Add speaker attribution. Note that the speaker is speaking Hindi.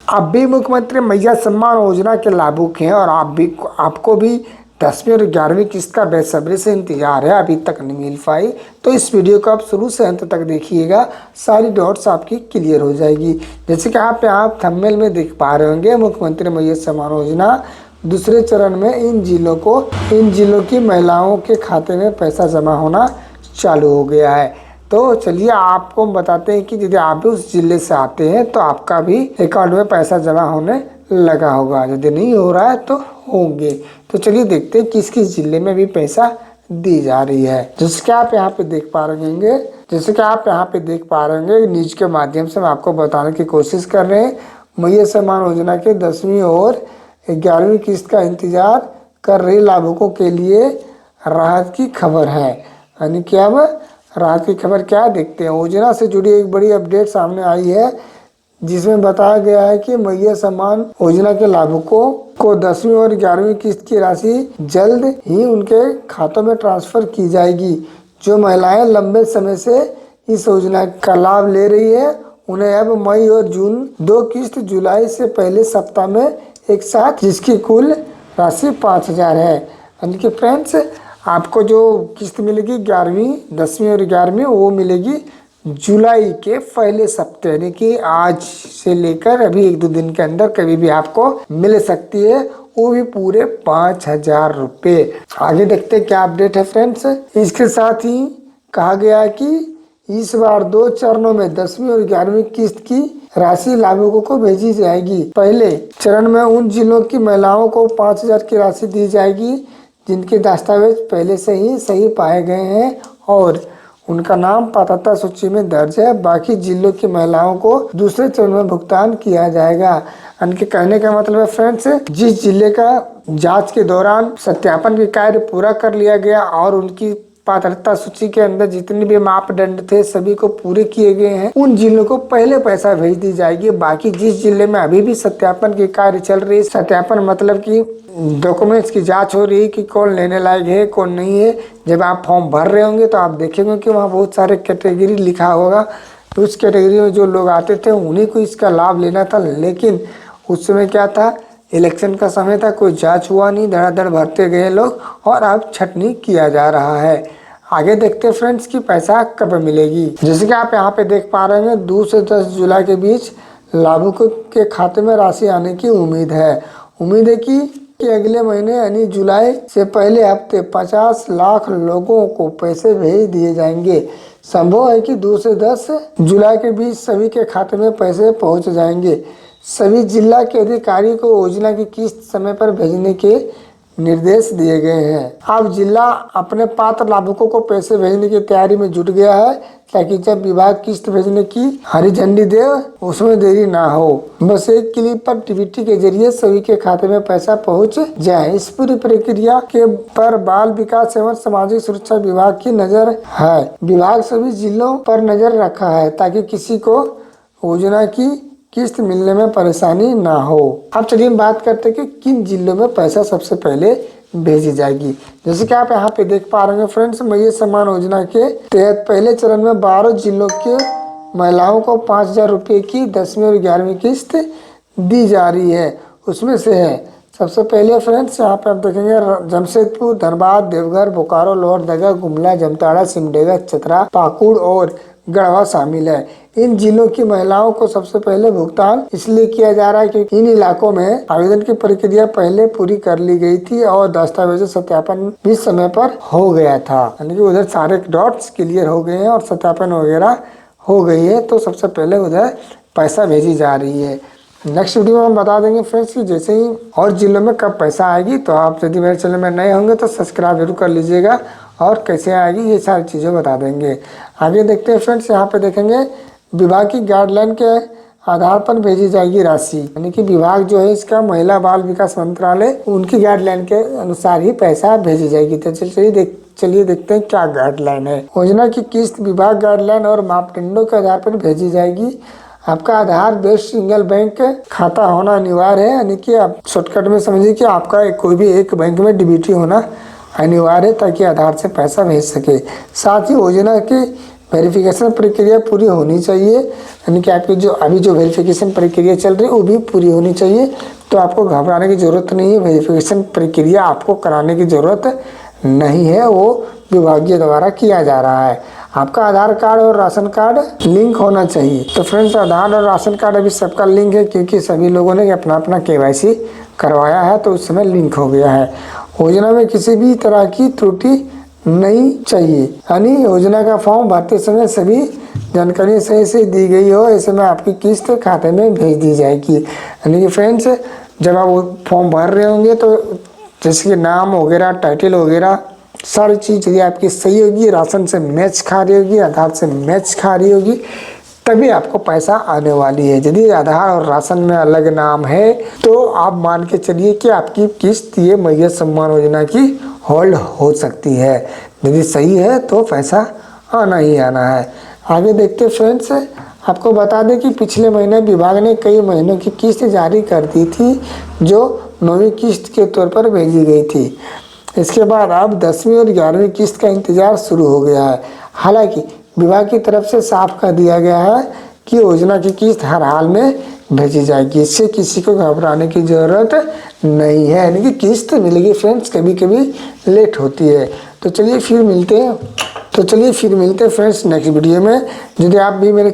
Speaker 1: आप भी मुख्यमंत्री मैया सम्मान योजना के लाभुक हैं और आपको भी 10वीं और 11वीं किस्त का बेसब्री से इंतजार है, अभी तक नहीं मिल पाई, तो इस वीडियो को आप शुरू से अंत तक देखिएगा, सारी डॉट्स आपकी क्लियर हो जाएगी। जैसे कि आप थंबनेल में देख पा रहे होंगे, मुख्यमंत्री मैया सम्मान योजना दूसरे चरण में इन जिलों की महिलाओं के खाते में पैसा जमा होना चालू हो गया है। तो चलिए आपको बताते हैं कि यदि आप भी उस जिले से आते हैं तो आपका भी अकाउंट में पैसा जमा होने लगा होगा, यदि नहीं हो रहा है तो होंगे। तो चलिए देखते हैं किस किस जिले में भी पैसा दी जा रही है। जैसे कि आप यहाँ पे देख पा रहे होंगे, न्यूज के माध्यम से हम आपको बताने की कोशिश कर रहे हैं। मैया सम्मान योजना के 10वीं और 11वीं किस्त का इंतजार कर रहे लाभुकों के लिए राहत की खबर है। यानी क्या राहत की खबर क्या देखते हैं। योजना से जुड़ी एक बड़ी अपडेट सामने आई है, जिसमें बताया गया है कि मैया सम्मान योजना के लाभुकों को 10वीं और 11वीं किस्त की राशि जल्द ही उनके खातों में ट्रांसफर की जाएगी। जो महिलाएं लंबे समय से इस योजना का लाभ ले रही है, उन्हें अब मई और जून 2 किस्त जुलाई से पहले सप्ताह में एक साथ, जिसकी कुल राशि 5,000 है। यानी कि फ्रेंड्स, आपको जो किस्त मिलेगी 10वीं और 11वीं, वो मिलेगी जुलाई के पहले सप्ताह, यानी कि आज से लेकर अभी 1-2 दिन के अंदर कभी भी आपको मिल सकती है, वो भी पूरे 5,000 रुपये। आगे देखते हैं क्या अपडेट है फ्रेंड्स। इसके साथ ही कहा गया है कि इस बार 2 चरणों में 10वीं और 11वीं किस्त की राशि लाभुकों को भेजी जाएगी। पहले चरण में उन जिलों की महिलाओं को 5,000 की राशि दी जाएगी जिनके दस्तावेज पहले से ही सही पाए गए हैं और उनका नाम पात्रता सूची में दर्ज है। बाकी जिलों की महिलाओं को दूसरे चरण में भुगतान किया जाएगा। उनके कहने का मतलब है फ्रेंड्स, जिस जिले का जांच के दौरान सत्यापन के कार्य पूरा कर लिया गया और उनकी पात्रता सूची के अंदर जितने भी मापदंड थे सभी को पूरे किए गए हैं, उन जिलों को पहले पैसा भेज दी जाएगी। बाकी जिस जिले में अभी भी सत्यापन के कार्य चल रही है, सत्यापन मतलब कि डॉक्यूमेंट्स की जांच हो रही है कि कौन लेने लायक है कौन नहीं है। जब आप फॉर्म भर रहे होंगे तो आप देखेंगे कि वहाँ बहुत सारे कैटेगरी लिखा होगा, तो उस कैटेगरी में जो लोग आते थे उन्हीं को इसका लाभ लेना था। लेकिन उस समय क्या था, इलेक्शन का समय था, कोई जांच हुआ नहीं, धड़ाधड़ भरते गए लोग और अब छटनी किया जा रहा है। आगे देखते हैं फ्रेंड्स कि पैसा कब मिलेगी। जैसे कि आप यहाँ पे देख पा रहे हैं, 2 से 10 जुलाई के बीच लाभुकों के खाते में राशि आने की उम्मीद है कि अगले महीने यानी जुलाई से पहले हफ्ते 50 लाख लोगों को पैसे भेज दिए जाएंगे। संभव है कि 2 से 10 जुलाई के बीच सभी के खाते में पैसे पहुंच जाएंगे। सभी जिला के अधिकारी को योजना की किस्त समय पर भेजने के निर्देश दिए गए हैं। अब जिला अपने पात्र लाभुकों को पैसे भेजने की तैयारी में जुट गया है, ताकि जब विभाग किस्त भेजने की हरी झंडी दे उसमें देरी ना हो। बस एक क्लिक पर डीबीटी के जरिए सभी के खाते में पैसा पहुंच जाए। इस पूरी प्रक्रिया के पर बाल विकास एवं सामाजिक सुरक्षा विभाग की नजर है। विभाग सभी जिलों पर नजर रखा है ताकि किसी को योजना की किस्त मिलने में परेशानी ना हो। अब चलिए हम बात करते हैं कि किन जिलों में पैसा सबसे पहले भेजी जाएगी। जैसे कि आप यहाँ पे देख पा रहे हैं फ्रेंड्स, मैया सम्मान योजना के तहत पहले चरण में 12 जिलों के महिलाओं को 5,000 रुपये की 10वीं और 11वीं किस्त दी जा रही है। उसमें से है सबसे पहले फ्रेंड्स, यहाँ पे आप देखेंगे जमशेदपुर, धनबाद, देवघर, बोकारो, लोहरदगा, गुमला, जामताड़ा, सिमडेगा, चतरा, पाकुड़ और गढ़वा शामिल है। इन जिलों की महिलाओं को सबसे पहले भुगतान इसलिए किया जा रहा है क्योंकि इन इलाकों में आवेदन की प्रक्रिया पहले पूरी कर ली गई थी और दस्तावेजों सत्यापन भी समय पर हो गया था। यानी कि उधर सारे डॉट्स क्लियर हो गए हैं और सत्यापन वगैरह हो गई है, तो सबसे पहले उधर पैसा भेजी जा रही है। नेक्स्ट वीडियो में हम बता देंगे फ्रेंड्स कि जैसे ही और जिलों में कब पैसा आएगी। तो आप यदि मेरे चैनल में नए होंगे तो सब्सक्राइब जरूर कर लीजिएगा और कैसे आएगी ये सारी चीज़ें बता देंगे। आगे देखते हैं फ्रेंड्स, यहाँ पे देखेंगे विभाग की गाइडलाइन के आधार पर भेजी जाएगी राशि। यानी कि विभाग जो है इसका महिला बाल विकास मंत्रालय, उनकी गाइडलाइन के अनुसार ही पैसा भेजी जाएगी। तो चलिए देखते हैं क्या गाइडलाइन है। योजना की किस्त विभाग गाइडलाइन और मापदंडों के आधार पर भेजी जाएगी। आपका आधार बेस्ड सिंगल बैंक खाता होना अनिवार्य है। यानी कि आप शॉर्टकट में समझिए कि आपका कोई भी एक बैंक में डीबीटी होना अनिवार्य है ताकि आधार से पैसा भेज सके। साथ ही योजना के वेरिफिकेशन प्रक्रिया पूरी होनी चाहिए, यानी कि आपकी जो अभी जो वेरिफिकेशन प्रक्रिया चल रही है वो भी पूरी होनी चाहिए। तो आपको घबराने की ज़रूरत नहीं है, वेरिफिकेशन प्रक्रिया आपको कराने की ज़रूरत नहीं है, वो विभागीय द्वारा किया जा रहा है। आपका आधार कार्ड और राशन कार्ड लिंक होना चाहिए। तो फ्रेंड्स, आधार और राशन कार्ड अभी सबका लिंक है, क्योंकि सभी लोगों ने अपना अपना KYC करवाया है, तो उस समय लिंक हो गया है। योजना में किसी भी तरह की त्रुटि नहीं चाहिए, यानी योजना का फॉर्म भरते समय सभी जानकारी सही से दी गई हो, ऐसे में आपकी किस्त खाते में भेज दी जाएगी। यानी कि फ्रेंड्स, जब आप वो फॉर्म भर रहे होंगे तो जैसे कि नाम वगैरह, टाइटल वगैरह, सारी चीज़ यदि आपकी सही होगी, राशन से मैच खा रही होगी, आधार से मैच खा रही होगी, तभी आपको पैसा आने वाली है। यदि आधार और राशन में अलग नाम है तो आप मान के चलिए कि आपकी किस्त ये मैया सम्मान योजना की होल्ड हो सकती है। यदि सही है तो पैसा आना ही आना है। आगे देखते फ्रेंड्स, आपको बता दें कि पिछले महीने विभाग ने कई महीनों की किस्त जारी कर दी थी, जो 9वीं किस्त के तौर पर भेजी गई थी। इसके बाद अब 10वीं और 11वीं किस्त का इंतजार शुरू हो गया है। हालांकि विभाग की तरफ से साफ कर दिया गया है कि योजना की किस्त हर हाल में भेजी जाएगी, इससे किसी को घबराने की ज़रूरत नहीं है, यानी कि किस्त मिलेगी फ्रेंड्स, कभी कभी लेट होती है। तो चलिए फिर मिलते हैं फ्रेंड्स नेक्स्ट वीडियो में। यदि आप भी मेरे